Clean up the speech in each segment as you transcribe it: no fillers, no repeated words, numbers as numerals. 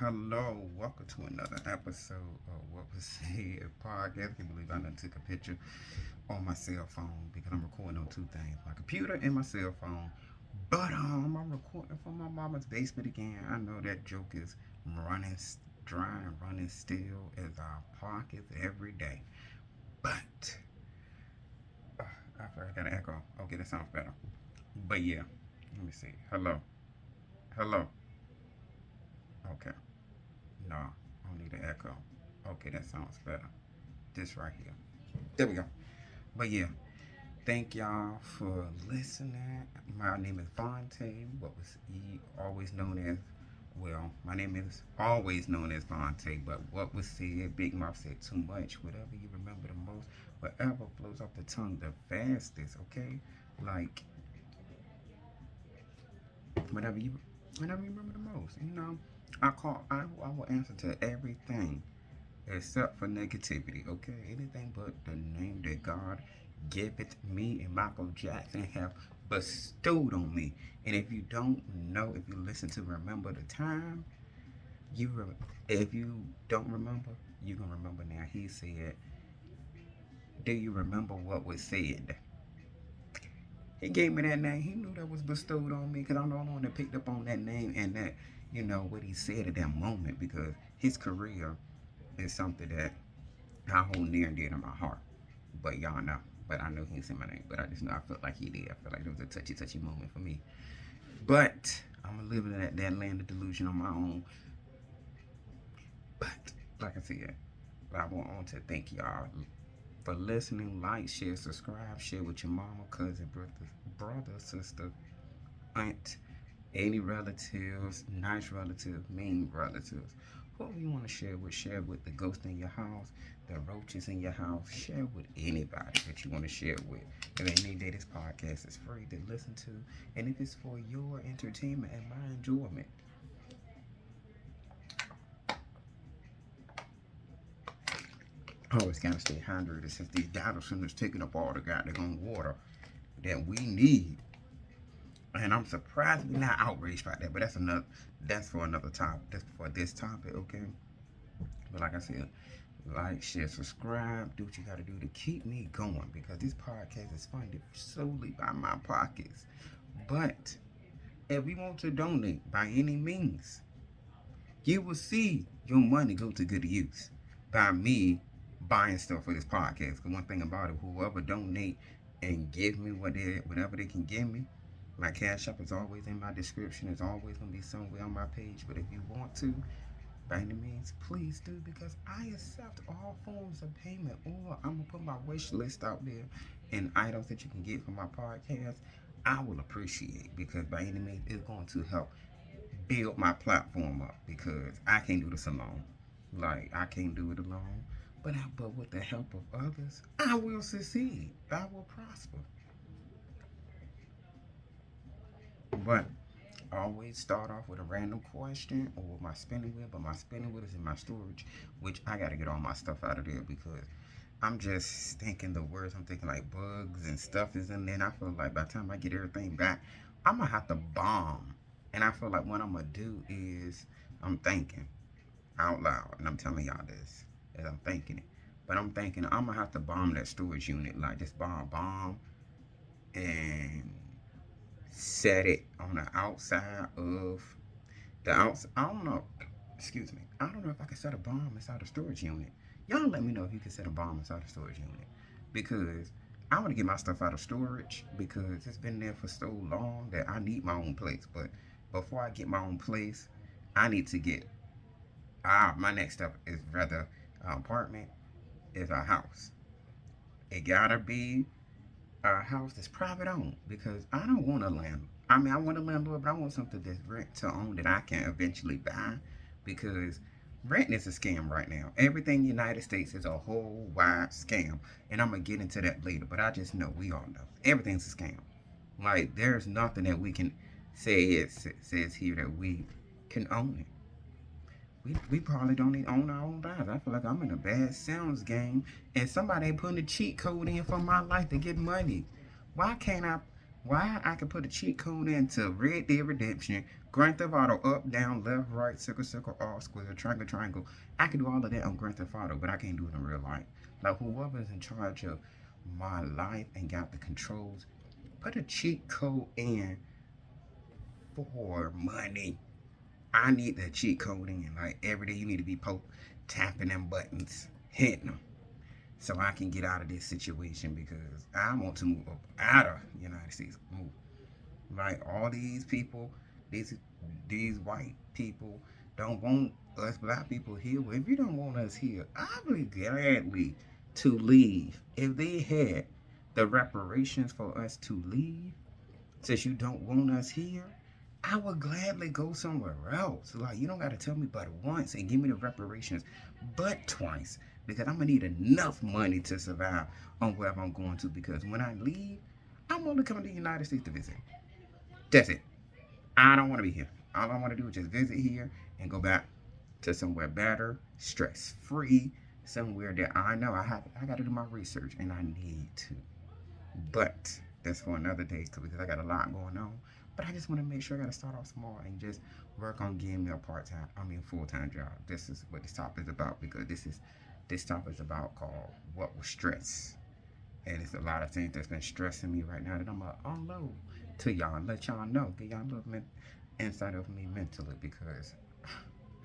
Hello, welcome to another episode of What Was Said podcast. I can't believe I done took a picture on my cell phone because I'm recording on two things, my computer and my cell phone. But I'm recording from my mama's basement again. I know that joke is running dry and running still as our pockets every day. But I feel like I got an echo. Okay, that sounds better. But yeah, let me see. Hello, hello. Okay. No, I don't need an echo. Okay, that sounds better. This right here. There we go. But yeah, thank y'all for listening. My name is Vontae. What was he always known as? Well, my name is always known as Vontae, but what was said, Big Mouth said too much. Whatever you remember the most, whatever flows off the tongue the fastest, okay? Like, whatever you whatever you remember the most, I will answer to everything except for negativity, okay? Anything but the name that God giveth me and Michael Jackson have bestowed on me. And if you don't know, if you listen to Remember the Time, if you don't remember, you can remember now. He said, do you remember what was said? He gave me that name. He knew that was bestowed on me because I'm the only one that picked up on that name and that, what he said at that moment because his career is something that I hold near and dear to my heart. But y'all know. But I know he didn't say my name. But I just know I felt like he did. I felt like it was a touchy moment for me. But I'm going to live in that land of delusion on my own. But, like I said, I want to thank y'all for listening. Like, share, subscribe, share with your mama, cousin, brother, sister, aunt, any relatives, nice relatives, mean relatives. Whoever you want to share with the ghost in your house, the roaches in your house, share with anybody that you want to share with. Because any day this podcast is free to listen to, and if it's for your entertainment and my enjoyment. Always gotta stay hydrated since these data centers taking up all the goddamn water that we need. And I'm surprised we're not outraged by that, but that's for another topic. That's for this topic, okay? But like I said, like, share, subscribe, do what you gotta do to keep me going because this podcast is funded solely by my pockets. But if we want to donate by any means, you will see your money go to good use by me buying stuff for this podcast. Because one thing about it, whoever donate and give me whatever they can give me, my Cashapp is always in my description. It's always going to be somewhere on my page. But if you want to, by any means, please do because I accept all forms of payment. Or I'm going to put my wish list out there and items that you can get from my podcast. I will appreciate because by any means, it's going to help build my platform up because I can't do this alone. Like, I can't do it alone. But with the help of others, I will succeed. I will prosper. But I always start off with a random question or my spinning wheel. But my spinning wheel is in my storage, which I got to get all my stuff out of there because I'm just thinking the words. I'm thinking like bugs and stuff is in there. And I feel like by the time I get everything back, I'm going to have to bomb. And I feel like what I'm going to do is I'm thinking out loud. And I'm telling y'all this as I'm thinking it. But I'm thinking I'm going to have to bomb that storage unit. Like just bomb. And set it on the outside of the outside. I don't know. Excuse me. I don't know if I can set a bomb inside the storage unit. Y'all let me know if you can set a bomb inside the storage unit. Because I want to get my stuff out of storage because it's been there for so long that I need my own place. But before I get my own place, I need to get my next step is rather apartment is a house. It gotta be a house that's private owned because I don't want a landlord. I mean, I want a landlord, but I want something that's rent to own that I can eventually buy because rent is a scam right now. Everything in the United States is a whole wide scam, and I'm gonna get into that later. But I just know we all know everything's a scam. Like there's nothing that we can say it says here that we can own it. We probably don't even own our own lives. I feel like I'm in a bad sales game and somebody ain't putting a cheat code in for my life to get money. Why can't I? Why I can put a cheat code into Red Dead Redemption Grand Theft Auto, up, down, left, right, circle, circle, all, square, triangle, triangle. I can do all of that on Grand Theft Auto, but I can't do it in real life. Like, whoever's in charge of my life and got the controls, put a cheat code in for money. I need that cheat code in. Like, every day you need to be tapping them buttons, hitting them, so I can get out of this situation because I want to move up out of the United States. Move. Like, all these people, these these white people don't want us black people here. Well, if you don't want us here, I would gladly to leave. If they had the reparations for us to leave, since you don't want us here, I would gladly go somewhere else. Like, you don't got to tell me but once and give me the reparations, but twice, because I'm gonna need enough money to survive on wherever I'm going to. Because when I leave, I'm only coming to the United States to visit. That's it. I don't want to be here. All I want to do is just visit here and go back to somewhere better, stress free, somewhere that I know I got to do my research and I need to. But that's for another day because I got a lot going on. But I just want to make sure I got to start off small and just work on getting me a full-time job. This is what this topic is about, because this topic is about called What Was Stress. And it's a lot of things that's been stressing me right now that I'm going to unload to y'all and let y'all know, get y'all a little insight of me mentally, because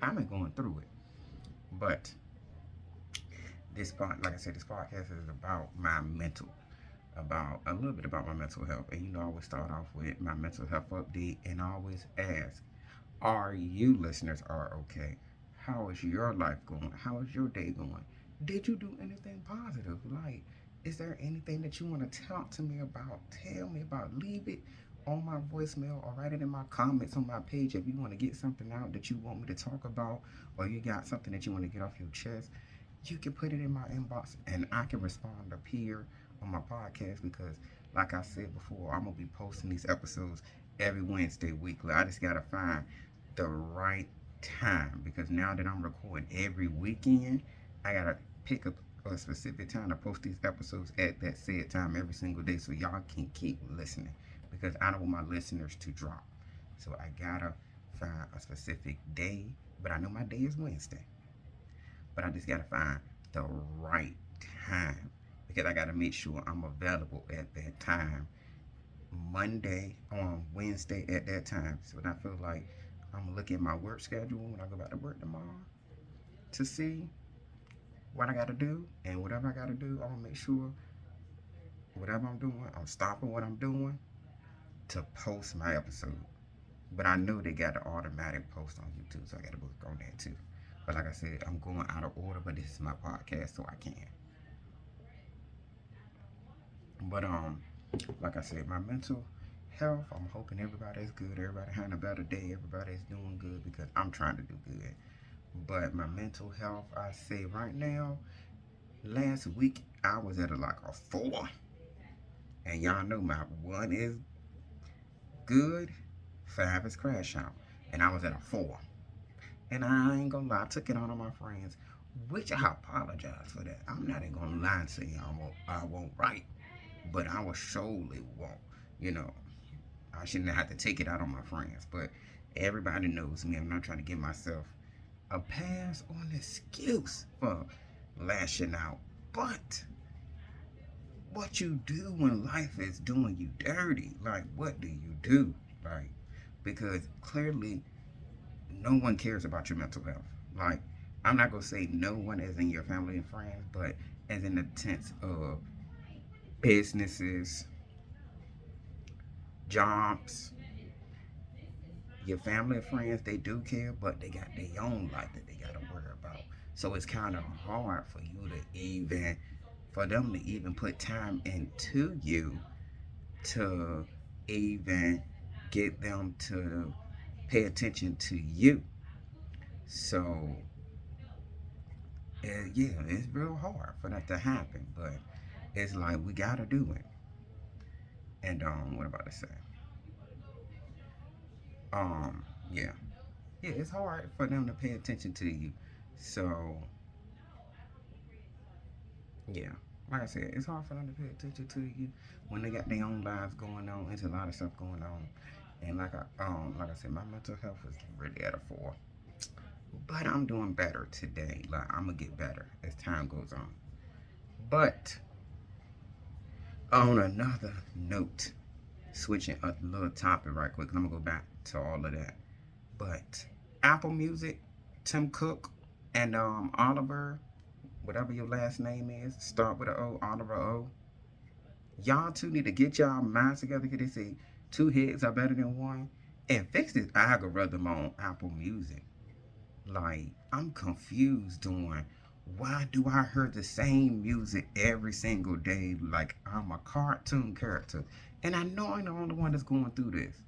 I've been going through it. But like I said, this podcast is about my mental, about a little bit about my mental health. And I always start off with my mental health update, and I always ask, are you listeners are okay? How is your life going? How is your day going? Did you do anything positive? Like, is there anything that you want to talk to me about? Tell me about. Leave it on my voicemail or write it in my comments on my page if you want to get something out that you want me to talk about, or you got something that you want to get off your chest. You can put it in my inbox and I can respond up here on my podcast, because like I said before, I'm going to be posting these episodes every Wednesday weekly. I just got to find the right time, because now that I'm recording every weekend, I got to pick up a specific time to post these episodes at that said time every single day, so y'all can keep listening, because I don't want my listeners to drop. So I gotta find a specific day, but I know my day is Wednesday. But I just gotta find the right time, because I gotta make sure I'm available at that time. Monday on Wednesday at that time. So when I feel like I'm gonna look at my work schedule when I go back to work tomorrow to see what I gotta do, and whatever I gotta do, I'm gonna make sure whatever I'm doing, I'm stopping what I'm doing to post my episode. But I know they got the automatic post on YouTube, so I gotta work on that too. But like I said, I'm going out of order, but this is my podcast, so I can. But like I said, my mental health, I'm hoping everybody's good, everybody having a better day, everybody's doing good, because I'm trying to do good. But my mental health, I say right now, last week I was at like a 4. And y'all know my 1 is good, 5 is Cashapp. And I was at a 4. And I ain't gonna lie, I took it on my friends, which I apologize for that. I'm not even gonna lie and say I won't write, but I will surely won't. I shouldn't have to take it out on my friends. But everybody knows me. I'm not trying to give myself a pass or an excuse for lashing out. But what you do when life is doing you dirty? Like, what do you do? Like, because clearly no one cares about your mental health. Like, I'm not gonna say no one as in your family and friends, but as in the sense of businesses, jobs, your family and friends, they do care, but they got their own life that they gotta worry about. So it's kind of hard for them to even put time into you to even get them to pay attention to you. So yeah, it's real hard for that to happen, but it's like we gotta do it. And what about to say? Yeah, it's hard for them to pay attention to you. So yeah, like I said, it's hard for them to pay attention to you when they got their own lives going on. There's a lot of stuff going on, And like I said, my mental health was really at a 4. But I'm doing better today. Like, I'm gonna get better as time goes on. But on another note, switching a little topic right quick, 'cause I'm gonna go back to all of that. But Apple Music, Tim Cook, and Oliver, whatever your last name is, start with an O, Oliver O. Y'all two need to get y'all minds together, because they say two heads are better than one, and fix this algorithm on Apple Music. Like, I'm confused doing, why do I hear the same music every single day like I'm a cartoon character? And I know I'm the only one that's going through this.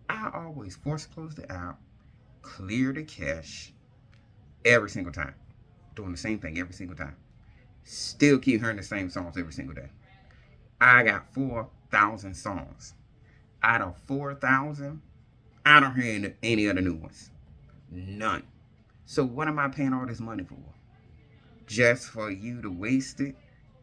I always force close the app, clear the cache every single time. Doing the same thing every single time. Still keep hearing the same songs every single day. I got 4,000 songs. Out of 4,000, I don't hear any of the new ones. None. So what am I paying all this money for? Just for you to waste it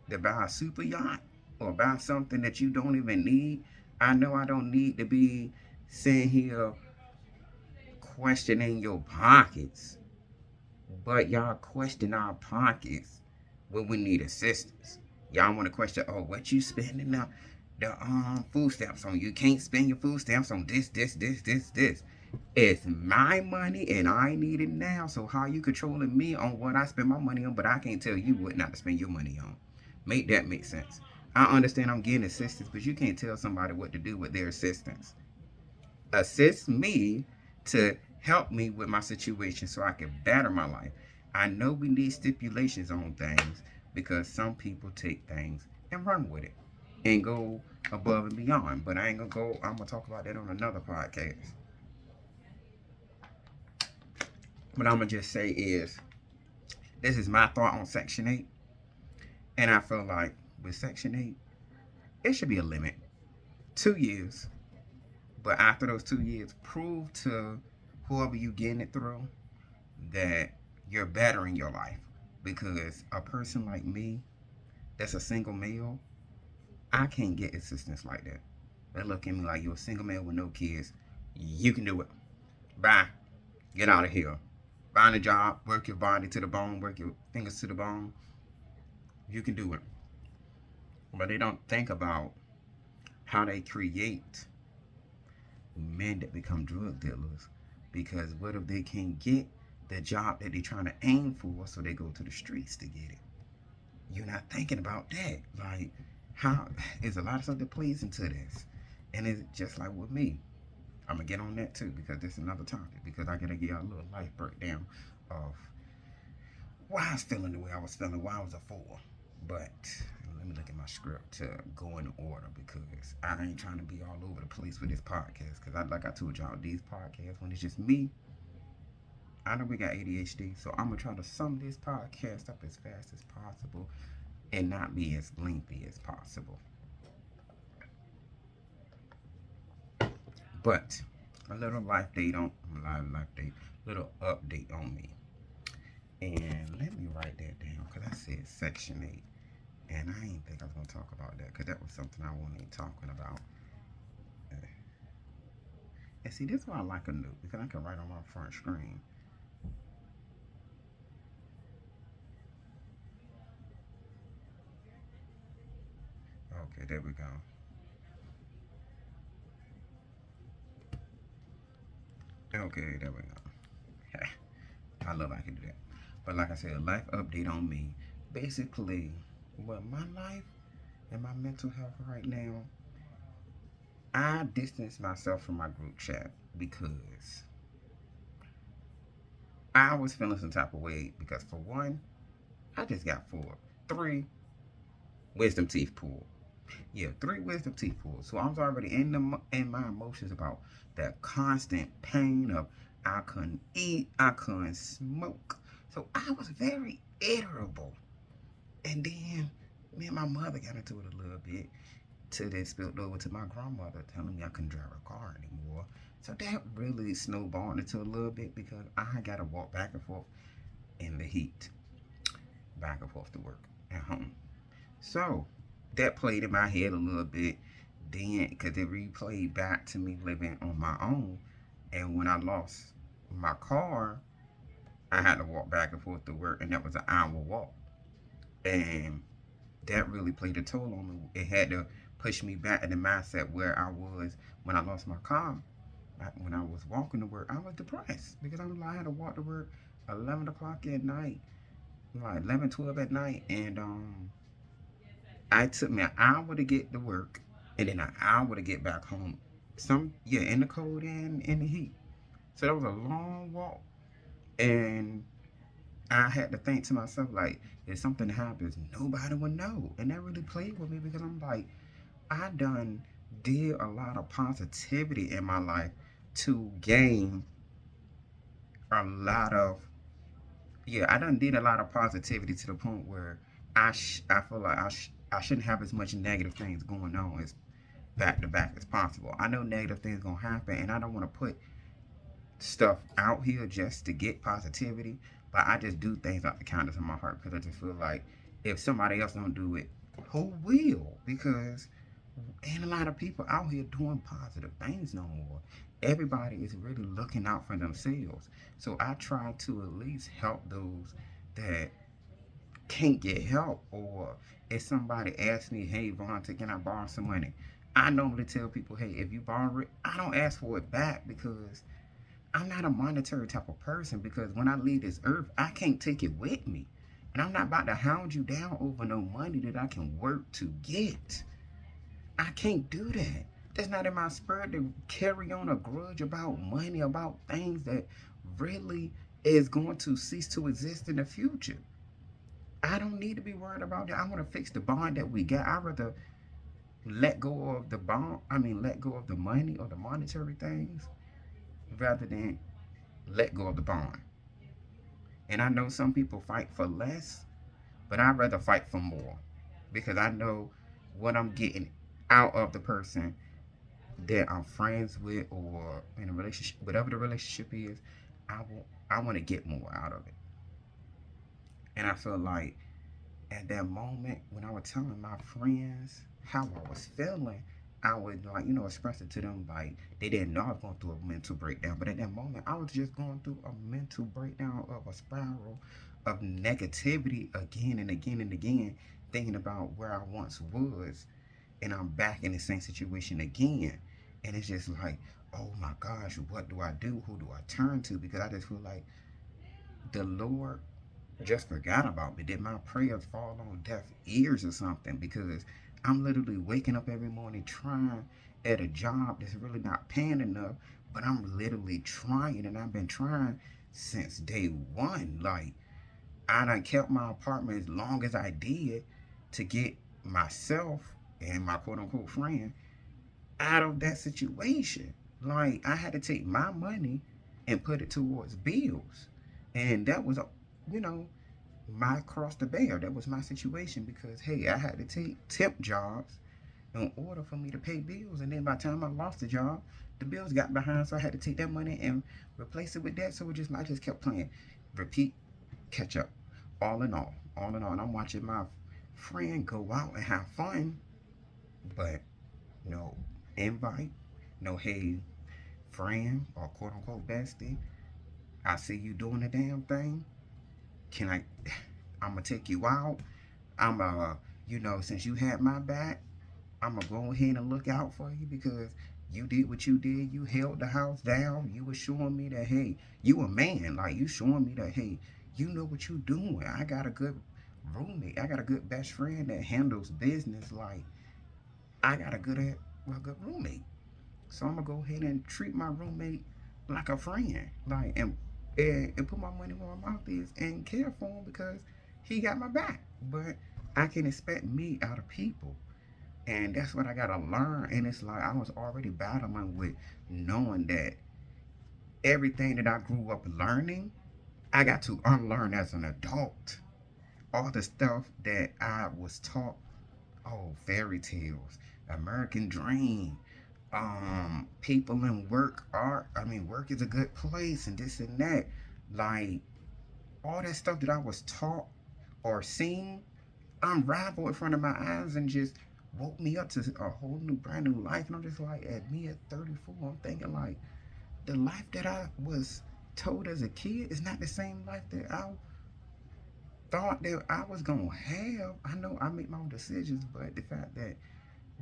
to buy a super yacht or buy something that you don't even need? I know I don't need to be sitting here questioning your pockets, but y'all question our pockets when we need assistance. Y'all want to question, oh, what you spending the food stamps on? You can't spend your food stamps on this. It's my money and I need it now. So how you controlling me on what I spend my money on, but I can't tell you what not to spend your money on? Make that make sense. I understand I'm getting assistance, but you can't tell somebody what to do with their assistance. Assist me to help me with my situation so I can better my life. I know we need stipulations on things because some people take things and run with it and go above and beyond. But I ain't gonna go, I'm gonna talk about that on another podcast. What I'm gonna just say is, this is my thought on Section 8. And I feel like with Section 8, it should be a limit. 2 years. But after those 2 years, prove to whoever you getting it through that you're bettering your life. Because a person like me, that's a single male, I can't get assistance like that. They look at me like, you're a single male with no kids. You can do it. Bye. Get out of here. Find a job, work your body to the bone, work your fingers to the bone. You can do it. But they don't think about how they create men that become drug dealers. Because what if they can't get the job that they're trying to aim for, so they go to the streets to get it? You're not thinking about that. Like, how is a lot of stuff that plays into this. And it's just like with me. I'm going to get on that too, because this is another topic. Because I got to give y'all a little life breakdown of why I was feeling the way I was feeling, why I was a 4. But let me look at my script to go in order, because I ain't trying to be all over the place with this podcast. Because like I told y'all, these podcasts, when it's just me, I know we got ADHD, so I'm going to try to sum this podcast up as fast as possible and not be as lengthy as possible. But a little little update on me. And let me write that down, because I said Section 8. And I ain't think I was going to talk about that, because that was something I wasn't talking about. And see, this is why I like a note, because I can write on my front screen. Okay, there we go. Okay, there we go. I love I can do that. But like I said, a life update on me. Basically, well, my life and my mental health right now, I distance myself from my group chat because I was feeling some type of way. Because for one, I just got 3 wisdom teeth pulled. Yeah, 3 wisdom teeth pulled. So I was already in my emotions about that constant pain of I couldn't eat, I couldn't smoke. So I was very irritable. And then me and my mother got into it a little bit, till they spilled over to my grandmother telling me I couldn't drive a car anymore. So that really snowballed into a little bit, because I got to walk back and forth in the heat, back and forth to work at home. So that played in my head a little bit. Then, because it replayed back to me living on my own. And when I lost my car, I had to walk back and forth to work, and that was an hour walk. And that really played a toll on me. It had to push me back in the mindset where I was when I lost my car. When I was walking to work, I was depressed because I had to walk to work 11 o'clock at night, like 11, 12 at night. And I took me an hour to get to work and then an hour to get back home. Yeah, in the cold and in the heat. So that was a long walk. And I had to think to myself, like, if something happens, nobody would know. And that really played with me because I'm like, I done did a lot of positivity in my life to gain a lot of, yeah, I done did a lot of positivity to the point where I feel like I shouldn't have as much negative things going on as back to back as possible. I know negative things gonna happen, and I don't want to put stuff out here just to get positivity, but I just do things out the kindness of my heart because I just feel like if somebody else don't do it, who will? Because ain't a lot of people out here doing positive things no more. Everybody is really looking out for themselves. So I try to at least help those that can't get help, or if somebody asks me, hey Vontae, can I borrow some money? I normally tell people, hey, if you borrow it, I don't ask for it back because I'm not a monetary type of person, because when I leave this earth, I can't take it with me. And I'm not about to hound you down over no money that I can work to get. I can't do that. That's not in my spirit to carry on a grudge about money, about things that really is going to cease to exist in the future. I don't need to be worried about that. I want to fix the bond that we got. I'd rather let go of the bond, let go of the money or the monetary things rather than let go of the bond. And I know some people fight for less, but I'd rather fight for more because I know what I'm getting out of the person that I'm friends with or in a relationship, whatever the relationship is. I want to get more out of it. And I feel like at that moment when I was telling my friends how I was feeling, I would like, express it to them like they didn't know I was going through a mental breakdown. But at that moment, I was just going through a mental breakdown of a spiral of negativity again and again and again, thinking about where I once was, and I'm back in the same situation again. And it's just like, oh my gosh, what do I do? Who do I turn to? Because I just feel like the Lord just forgot about me. Did my prayers fall on deaf ears or something? Because I'm literally waking up every morning trying at a job that's really not paying enough, but I'm literally trying, and I've been trying since day one. Like, I done kept my apartment as long as I did to get myself and my quote unquote friend out of that situation. Like, I had to take my money and put it towards bills. And that was, you know, my cross to bear. That was my situation because, hey, I had to take tip jobs in order for me to pay bills. And then by the time I lost the job, the bills got behind, so I had to take that money and replace it with that. So I just kept playing, repeat, catch up, all in all. And I'm watching my friend go out and have fun, but no invite, no hey friend or quote unquote bestie. I see you doing the damn thing. Can I? I'm gonna take you out. I'm since you had my back, I'm gonna go ahead and look out for you because you did what you did. You held the house down. You were showing me that, hey, you a man. Like, you showing me that, hey, you know what you doing. I got a good roommate. I got a good best friend that handles business. Like, I got a good roommate. So I'm gonna go ahead and treat my roommate like a friend. Like, and put my money where my mouth is and care for him because he got my back. But I can expect me out of people. And that's what I gotta learn. And it's like I was already battling with knowing that everything that I grew up learning, I got to unlearn as an adult. All the stuff that I was taught, oh, fairy tales, American dream, people in work art. Work is a good place and this and that. Like, all that stuff that I was taught or seen unravel in front of my eyes and just woke me up to a whole new, brand new life. And I'm just like, at me at 34, I'm thinking like, the life that I was told as a kid is not the same life that I thought that I was gonna have. I know I make my own decisions, but the fact that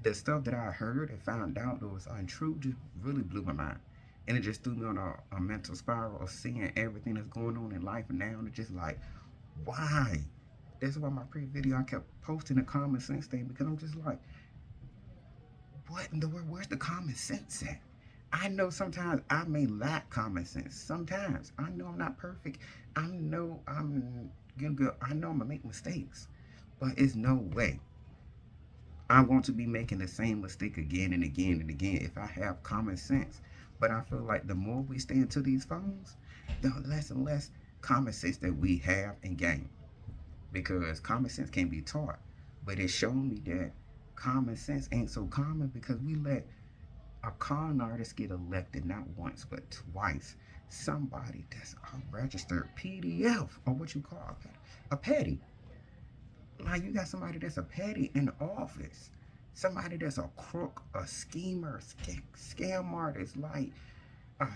the stuff that I heard and found out that was untrue just really blew my mind. And it just threw me on a mental spiral of seeing everything that's going on in life now. And it's just like, why? That's why my previous video I kept posting the common sense thing, because I'm just like, what in the world? Where's the common sense at? I know sometimes I may lack common sense. Sometimes I know I'm not perfect. I know I'm gonna go. I know I'm gonna make mistakes, but it's no way I'm going to be making the same mistake again and again and again if I have common sense. But I feel like the more we stay into these phones, the less and less common sense that we have and gain. Because common sense can be taught, but it's shown me that common sense ain't so common because we let a con artist get elected not once but twice. Somebody that's a registered PDF, or what you call a petty. Like, you got somebody that's a petty in office, somebody that's a crook, a schemer, scam artist, like, uh,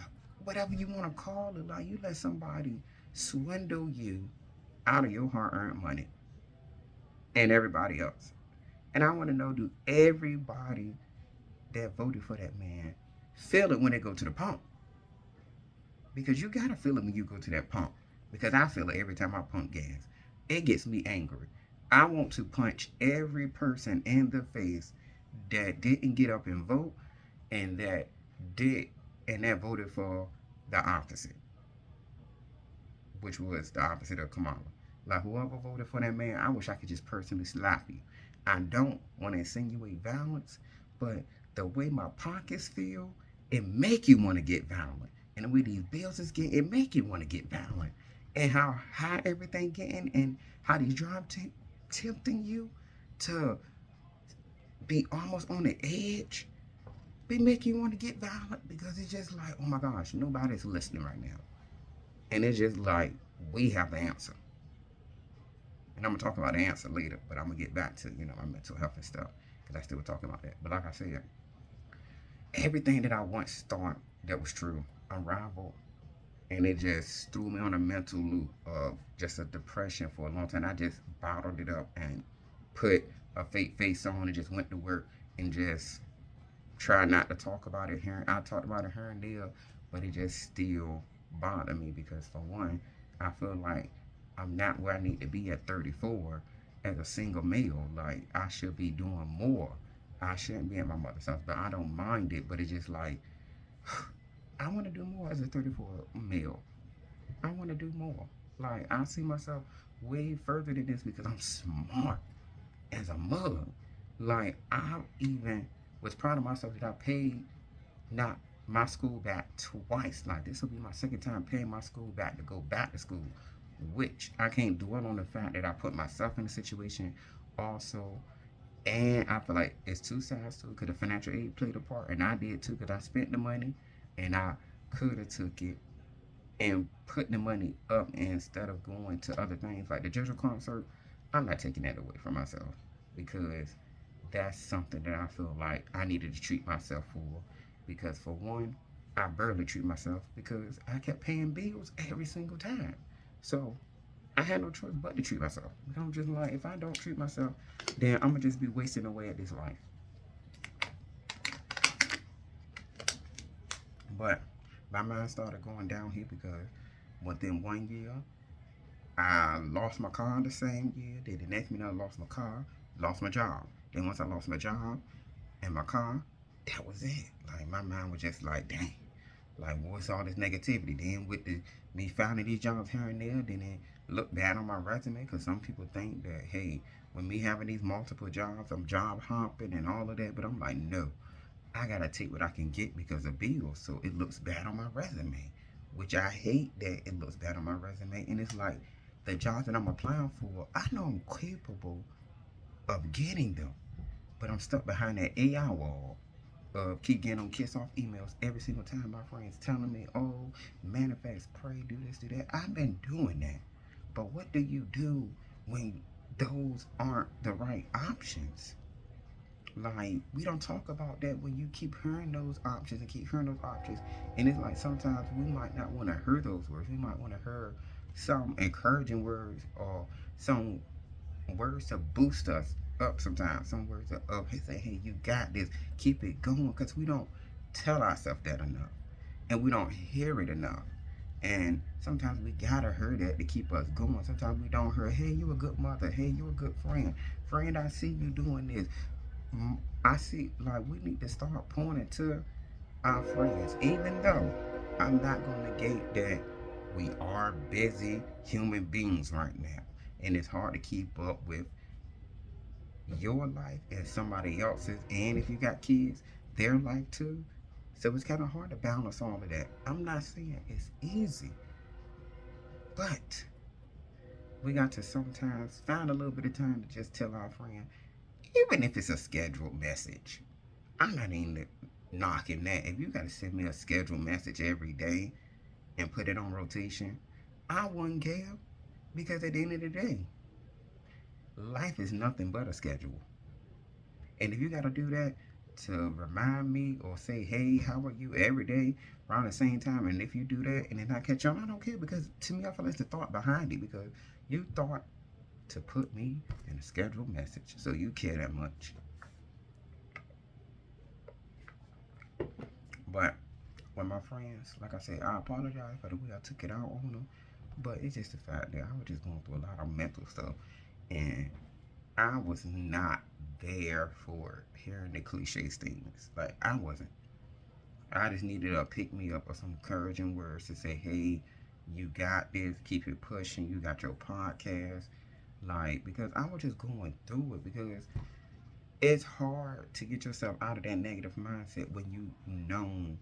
whatever you want to call it. Like, you let somebody swindle you out of your hard-earned money and everybody else. And I want to know, do everybody that voted for that man feel it when they go to the pump? Because you gotta feel it when you go to that pump. Because I feel it every time I pump gas. It gets me angry. I want to punch every person in the face that didn't get up and vote, and that did and that voted for the opposite, which was the opposite of Kamala. Like, whoever voted for that man, I wish I could just personally slap you. I don't want to insinuate violence, but the way my pockets feel, it make you want to get violent. And the way these bills is getting, it make you want to get violent. And how high everything getting, and how these jobs tempting you to be almost on the edge, they make you want to get violent, because it's just like, oh my gosh, nobody's listening right now. And it's just like, we have the answer. And I'm gonna talk about the answer later, but I'm gonna get back to, my mental health and stuff, because I still talking about that. But like I said, everything that I once thought that was true unraveled, and it just threw me on a mental loop of just a depression for a long time. I just bottled it up and put a fake face on and just went to work and just tried not to talk about it here. I talked about it here and there, but it just still bothered me, because for one, I feel like I'm not where I need to be at 34 as a single male. Like, I should be doing more. I shouldn't be at my mother's house, but I don't mind it. But it's just like, I want to do more as a 34 male. I want to do more. Like, I see myself way further than this, because I'm smart as a mug. Like, I even was proud of myself that I paid not my school back twice. Like, this will be my second time paying my school back to go back to school, which I can't dwell on the fact that I put myself in a situation also. And I feel like it's two sides to it, because the financial aid played a part, and I did too, because I spent the money, and I could have took it and put the money up instead of going to other things like the general concert. I'm not taking that away from myself, because that's something that I feel like I needed to treat myself for. Because for one, I barely treat myself, because I kept paying bills every single time. So I had no choice but to treat myself. I'm just like, if I don't treat myself, then I'm gonna just be wasting away at this life. But my mind started going down here, because within 1 year, I lost my car the same year. Then the next minute, I lost my car, lost my job. Then once I lost my job and my car, that was it. Like, my mind was just like, dang. Like, what's all this negativity? Then with me finding these jobs here and there, then it looked bad on my resume, because some people think that, hey, with me having these multiple jobs, I'm job hopping and all of that. But I'm like, no, I gotta take what I can get because of bills, so it looks bad on my resume, which I hate that it looks bad on my resume. And it's like, the jobs that I'm applying for, I know I'm capable of getting them, but I'm stuck behind that AI wall of keep getting on kiss off emails every single time my friends telling me, oh, manifest, pray, do this, do that. I've been doing that. But what do you do when those aren't the right options? Like, we don't talk about that when you keep hearing those options and keep hearing those options. And it's like sometimes we might not want to hear those words. We might want to hear some encouraging words or some words to boost us up sometimes. Some words that up, hey, say, hey, you got this. Keep it going. Because we don't tell ourselves that enough. And we don't hear it enough. And sometimes we gotta hear that to keep us going. Sometimes we don't hear, hey, you a good mother. Hey, you a good friend. Friend, I see you doing this. I see, like, we need to start pointing to our friends, even though I'm not going to negate that we are busy human beings right now. And it's hard to keep up with your life and somebody else's. And if you got kids, their life too. So it's kind of hard to balance all of that. I'm not saying it's easy, but we got to sometimes find a little bit of time to just tell our friend, even if it's a scheduled message. I'm not even knocking that. If you got to send me a scheduled message every day and put it on rotation, I wouldn't care, because at the end of the day, life is nothing but a schedule. And if you got to do that to remind me or say, hey, how are you every day around the same time, and if you do that and then not catch on, I don't care, because to me, I feel it's the thought behind it, because you thought to put me in a scheduled message, so you care that much. But with my friends, like I said, I apologize for the way I took it out on them. But it's just the fact that I was just going through a lot of mental stuff. And I was not there for hearing the cliche things. Like, I wasn't. I just needed a pick me up or some encouraging words to say, hey, you got this, keep it pushing, you got your podcast. Like, because I was just going through it, because it's hard to get yourself out of that negative mindset when you known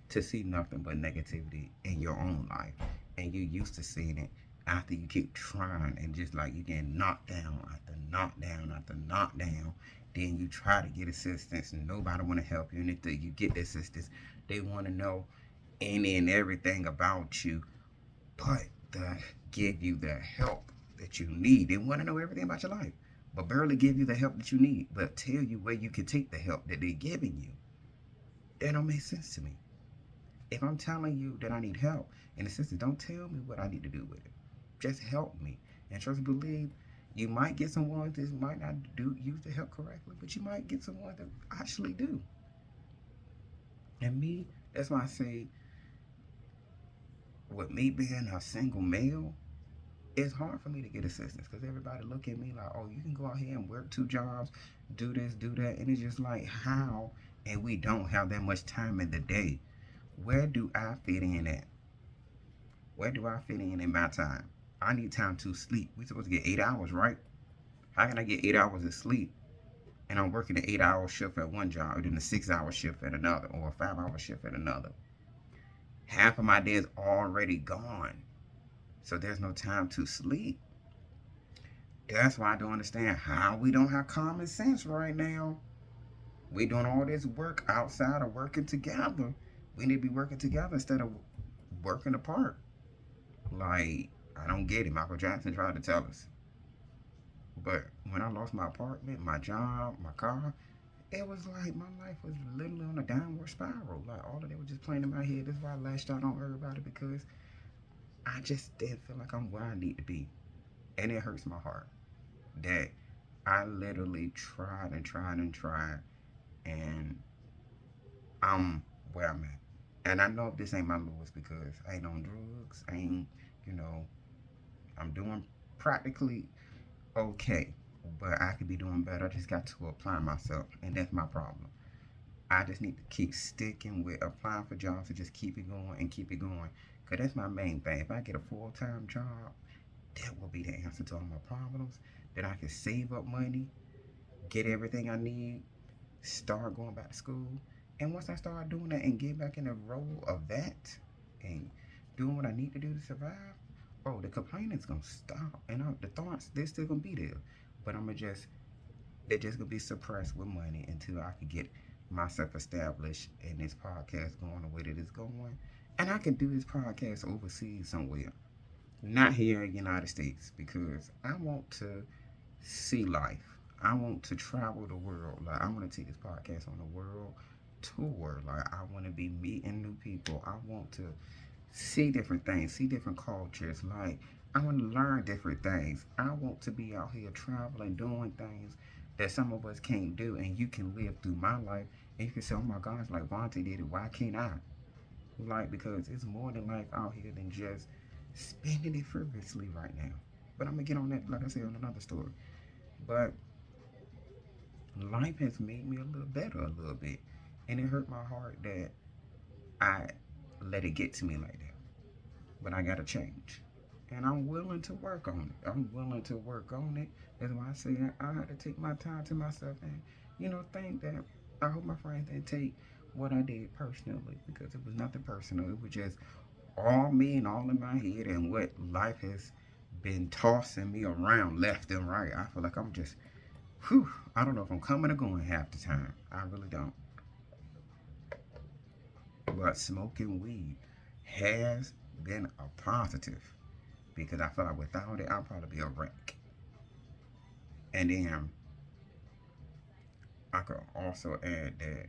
to see nothing but negativity in your own life, and you used to seeing it after you keep trying, and just like you get knocked down after knockdown after knockdown. Then you try to get assistance and nobody want to help you, and if you get the assistance, they want to know any and everything about you, but to give you the help that you need. They want to know everything about your life, but barely give you the help that you need, but tell you where you can take the help that they're giving you. That don't make sense to me. If I'm telling you that I need help, and the sister, don't tell me what I need to do with it. Just help me. And trust and believe, you might get someone that might not use the help correctly, but you might get someone that actually do. And me, that's why I say, with me being a single male, it's hard for me to get assistance, because everybody look at me like, oh, you can go out here and work 2 jobs, do this, do that. And it's just like, how? And we don't have that much time in the day. Where do I fit in at? Where do I fit in my time? I need time to sleep. We supposed to get 8 hours, right? How can I get 8 hours of sleep and I'm working an 8 hour shift at one job, and then a 6 hour shift at another, or a 5 hour shift at another? Half of my day is already gone. So there's no time to sleep. That's why I don't understand how we don't have common sense right now. We doing all this work outside of working together. We need to be working together instead of working apart. Like, I don't get it. Michael Jackson tried to tell us. But when I lost my apartment, my job, my car, it was like my life was literally on a downward spiral. Like, all of that was just playing in my head. That's why I lashed out on everybody, because I just didn't feel like I'm where I need to be. And it hurts my heart that I literally tried and tried and tried, and I'm where I'm at. And I know this ain't my lowest, because I ain't on drugs. I ain't, you know, I'm doing practically okay, but I could be doing better. I just got to apply myself, and that's my problem. I just need to keep sticking with applying for jobs and just keep it going and keep it going. Because that's my main thing. If I get a full-time job, that will be the answer to all my problems. Then I can save up money, get everything I need, start going back to school. And once I start doing that and get back in the role of that and doing what I need to do to survive, oh, the complaining's gonna stop. And the thoughts, they're still gonna be there. But they're just gonna be suppressed with money until I can get myself established and this podcast going the way that it's going. And I can do this podcast overseas somewhere. Not here in the United States, because I want to see life. I want to travel the world. Like, I want to take this podcast on the world tour. Like, I want to be meeting new people. I want to see different things, see different cultures. Like, I want to learn different things. I want to be out here traveling, doing things that some of us can't do, and you can live through my life, and you can say, "Oh my gosh, like Vontae did it. Why can't I?" Like, because it's more than life out here than just spending it frivolously right now. But I'm gonna get on that, like I said, on another story. But life has made me a little better, a little bit, and it hurt my heart that I let it get to me like that. But I gotta change. And I'm willing to work on it. I'm willing to work on it. That's why I say I had to take my time to myself and, think that I hope my friends didn't take what I did personally, because it was nothing personal. It was just all me and all in my head and what life has been tossing me around left and right. I feel like I'm just, whew, I don't know if I'm coming or going half the time. I really don't. But smoking weed has been a positive, because I feel like without it, I'd probably be a wreck. And then I could also add that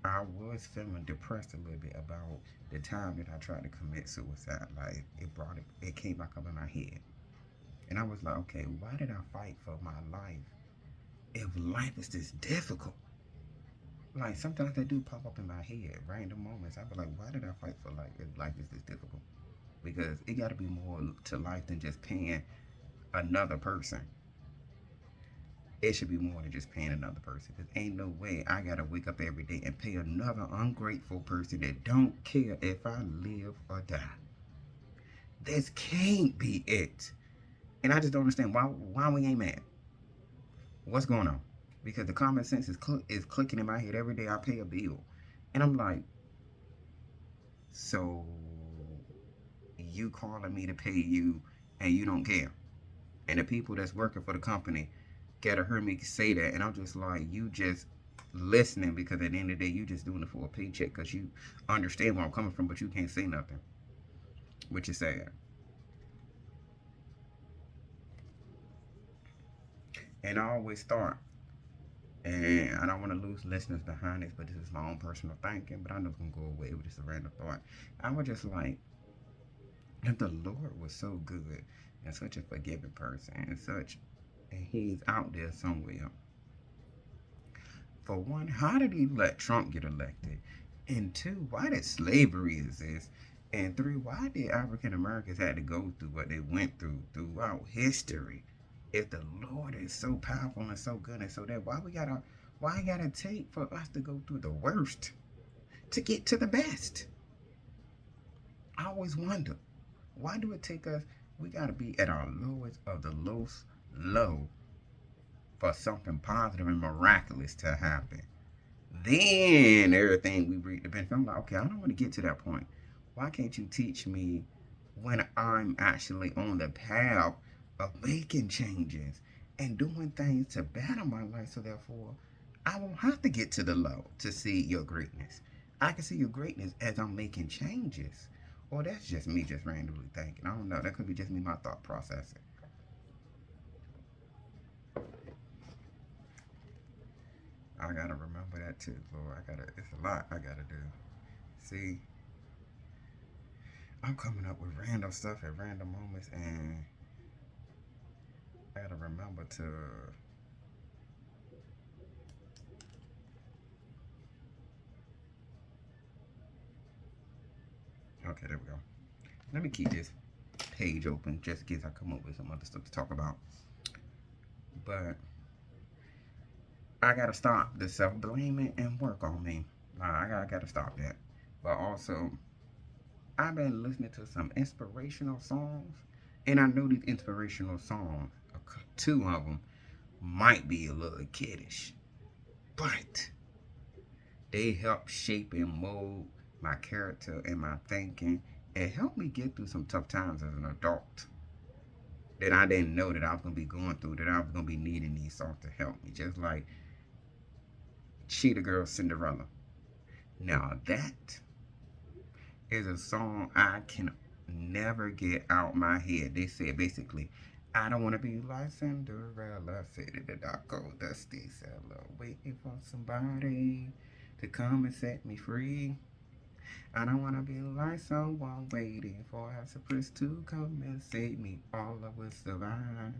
I was feeling depressed a little bit about the time that I tried to commit suicide. Like, it came back up in my head. And I was like, okay, why did I fight for my life if life is this difficult? Like, sometimes they do pop up in my head, random moments. I be like, why did I fight for life if life is this difficult? Because it got to be more to life than just paying another person. It should be more than just paying another person. Because ain't no way I got to wake up every day and pay another ungrateful person that don't care if I live or die. This can't be it. And I just don't understand why we ain't mad. What's going on? Because the common sense is clicking in my head every day I pay a bill. And I'm like, so you calling me to pay you and you don't care. And the people that's working for the company gotta hear me say that. And I'm just like, you just listening, because at the end of the day, you just doing it for a paycheck because you understand where I'm coming from, but you can't say nothing, which is sad. And I always start, and I don't want to lose listeners behind this, but this is my own personal thinking, but I know it's going to go away. It was just a random thought. I was just like, if the Lord was so good and such a forgiving person and he's out there somewhere, for one, how did he let Trump get elected? And two, why did slavery exist? And three, why did African Americans have to go through what they went through throughout history? If the Lord is so powerful and so good and so that, why gotta take for us to go through the worst to get to the best? I always wonder, why do it take us? We gotta be at our lowest of the lowest low for something positive and miraculous to happen. Then everything we read the benefit. I'm like, okay, I don't want to get to that point. Why can't you teach me when I'm actually on the path of making changes and doing things to better my life, so therefore I won't have to get to the low to see your greatness. I can see your greatness as I'm making changes. Or that's just me just randomly thinking. I don't know. That could be just me, my thought processing. I gotta remember that too, Lord. It's a lot I gotta do. See, I'm coming up with random stuff at random moments, and I gotta remember to. Okay, there we go. Let me keep this page open just in case I come up with some other stuff to talk about. But I gotta stop the self-blaming and work on me. I gotta stop that. But also, I've been listening to some inspirational songs, and I know these inspirational songs, two of them, might be a little kiddish, but they help shape and mold my character and my thinking. It helped me get through some tough times as an adult that I didn't know that I was gonna be going through, that I was gonna be needing these songs to help me. Just like Cheetah Girl Cinderella. Now that is a song I can never get out my head. They said basically, I don't want to be like Cinderella, faded the dark old dusty cellar, waiting for somebody to come and set me free. I don't wanna be like someone waiting for a prince to come and save me. All of us survive.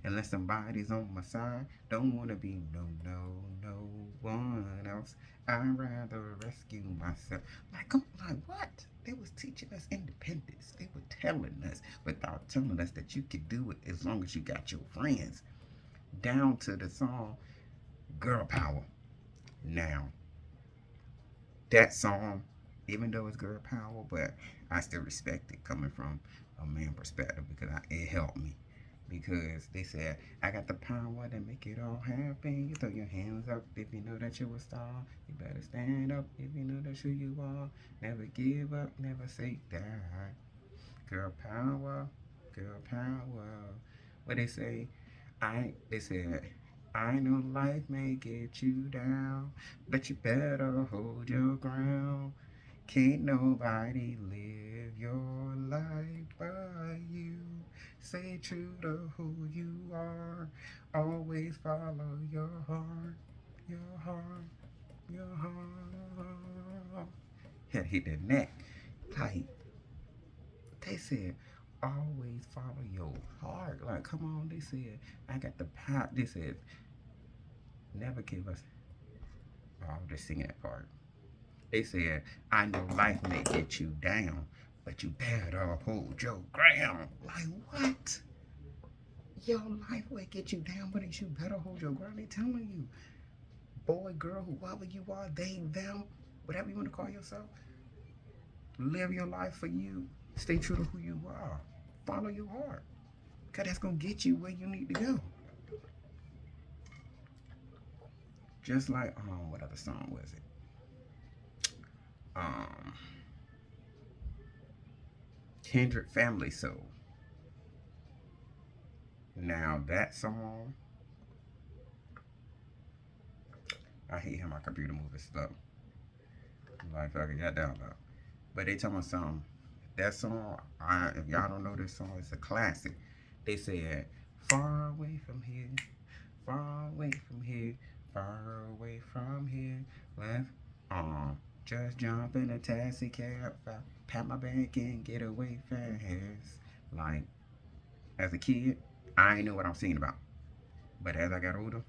Unless somebody's on my side. Don't wanna be no one else. I'd rather rescue myself. Like what? They was teaching us independence. They were telling us without telling us that you could do it as long as you got your friends. Down to the song Girl Power. Now, that song, even though it's girl power, but I still respect it coming from a man perspective because it helped me. Because they said, I got the power to make it all happen. You throw your hands up if you know that you're a star. You better stand up if you know that's who you are. Never give up, never say die. Girl power, girl power. What they say? They said, I know life may get you down, but you better hold your ground. Can't nobody live your life but you. Stay true to who you are. Always follow your heart, your heart, your heart. Had hit the neck. Like they said, always follow your heart. Like, come on, they said, I got the power. They said, never give us. Oh, I'm just singing that part. They said, I know life may get you down, but you better hold your ground. Like, what? Your life will get you down, but you better hold your ground. They telling you, boy, girl, whoever you are, they, them, whatever you want to call yourself, live your life for you. Stay true to who you are. Follow your heart, because that's going to get you where you need to go. Just like, what other song was it? Um, Kendrick Family Soul. Now that song, I hate how my computer moving slow. Like fucking got down low. But they tell me something. That song, if y'all don't know this song, it's a classic. They said, far away from here, far away from here, far away from here. Let's just jump in a taxi cab, pat my back and get away fast. Like, as a kid, I ain't know what I'm singing about. But as I got older,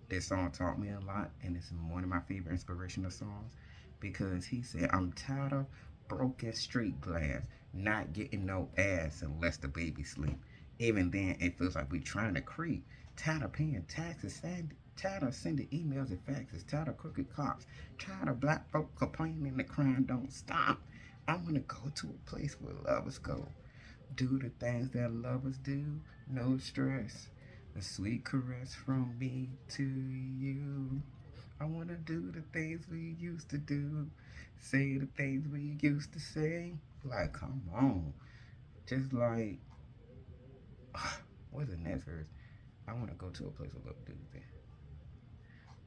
this song taught me a lot, and it's one of my favorite inspirational songs because he said, I'm tired of broken street glass, not getting no ass unless the baby sleep. Even then, it feels like we trying to creep. Tired of paying taxes, tired of sending emails and faxes, tired of crooked cops, tired of black folk complaining the crime don't stop. I want to go to a place where lovers go. Do the things that lovers do, no stress. A sweet caress from me to you. I wanna do the things we used to do. Say the things we used to say. Like, come on. Just like, what's the next verse? I wanna go to a place where love do that.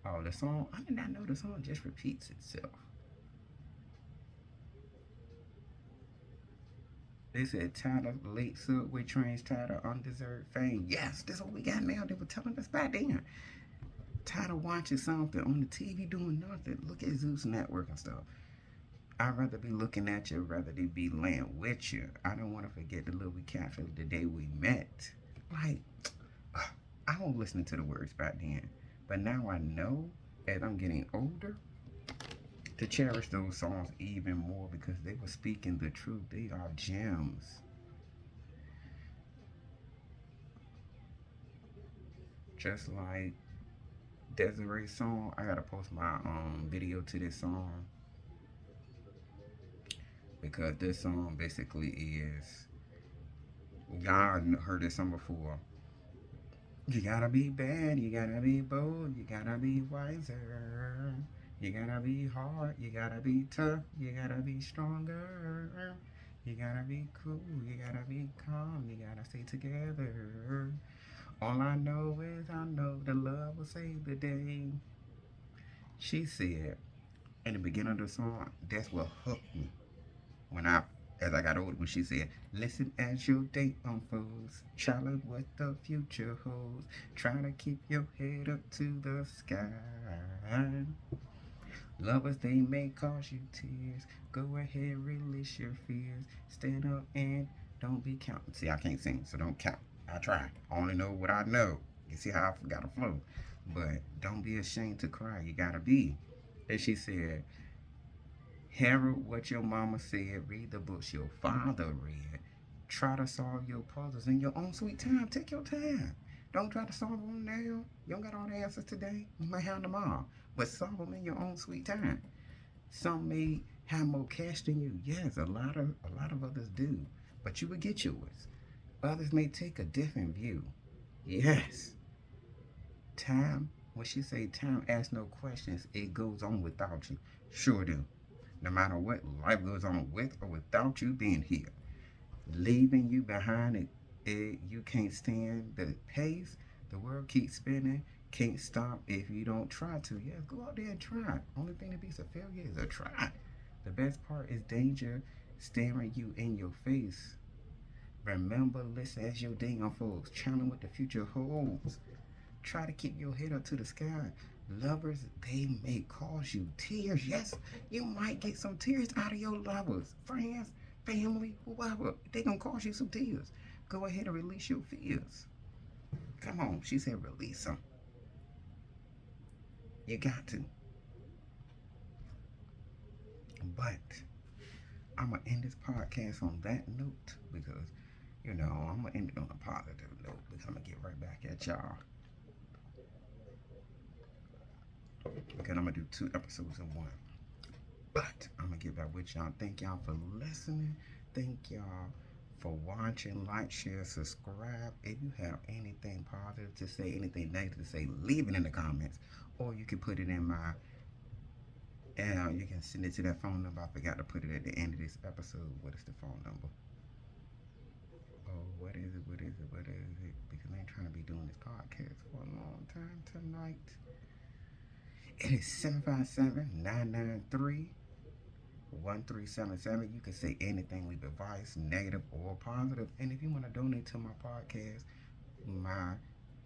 Oh, the song, I did not know the song just repeats itself. They said tired of late subway trains, tired of undeserved fame. Yes, this is what we got now. They were telling us back then. Tired of watching something on the TV doing nothing. Look at Zeus Network and stuff. I'd rather be looking at you, rather than be laying with you. I don't want to forget the little we captured the day we met. Like, I won't listen to the words back then. But now I know, as I'm getting older, to cherish those songs even more because they were speaking the truth. They are gems. Just like Desiree's song, I gotta post my video to this song because this song basically is, y'all heard this song before. You gotta be bad, you gotta be bold, you gotta be wiser. You gotta be hard, you gotta be tough, you gotta be stronger. You gotta be cool, you gotta be calm, you gotta stay together. All I know is I know the love will save the day. She said in the beginning of the song, that's what hooked me when I as I got older, when she said, listen as your day unfolds, child, what the future holds. Try to keep your head up to the sky. Lovers, they may cause you tears. Go ahead, release your fears. Stand up and don't be counting. See, I can't sing, so don't count. I try. I only know what I know. You see how I got to flow. But don't be ashamed to cry. You gotta be. And she said, herald what your mama said. Read the books your father read. Try to solve your puzzles in your own sweet time. Take your time. Don't try to solve them now. You don't got all the answers today. You might have them all. But solve them in your own sweet time. Some may have more cash than you. Yes, a lot of others do. But you will get yours. Others may take a different view. Yes. Time, when she say time asks no questions, it goes on without you. Sure do. No matter what, life goes on with or without you being here. Leaving you behind, you can't stand the pace. The world keeps spinning. Can't stop if you don't try to. Yeah, go out there and try. Only thing that beats a failure is a try. The best part is danger staring you in your face. Remember, listen as your day unfolds. Challenge what the future holds. Try to keep your head up to the sky. Lovers, they may cause you tears. Yes, you might get some tears out of your lovers, friends, family, whoever. They gonna cause you some tears. Go ahead and release your fears. Come on, she said release them. You got to. But I'm gonna end this podcast on that note because, I'm gonna end it on a positive note because I'm gonna get right back at y'all. Because I'm gonna do 2 episodes in one. But I'm gonna get back with y'all. Thank y'all for listening. Thank y'all for watching. Like, share, subscribe. If you have anything positive to say, anything negative to say, leave it in the comments. Or you can put it in my, you can send it to that phone number. I forgot to put it at the end of this episode. What is the phone number? Oh, what is it? Because I ain't trying to be doing this podcast for a long time tonight. It is 757-993-1377. You can say anything, leave advice, negative or positive. And if you want to donate to my podcast, my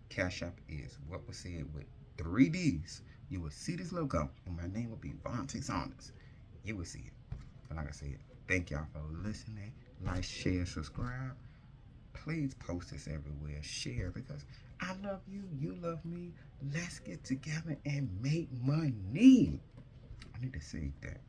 Cashapp is WutwuzSeD with 3 D's. You will see this logo, and my name will be Vontae Saunders. You will see it. But like I said, thank y'all for listening. Like, share, subscribe. Please post this everywhere. Share, because I love you. You love me. Let's get together and make money. I need to save that.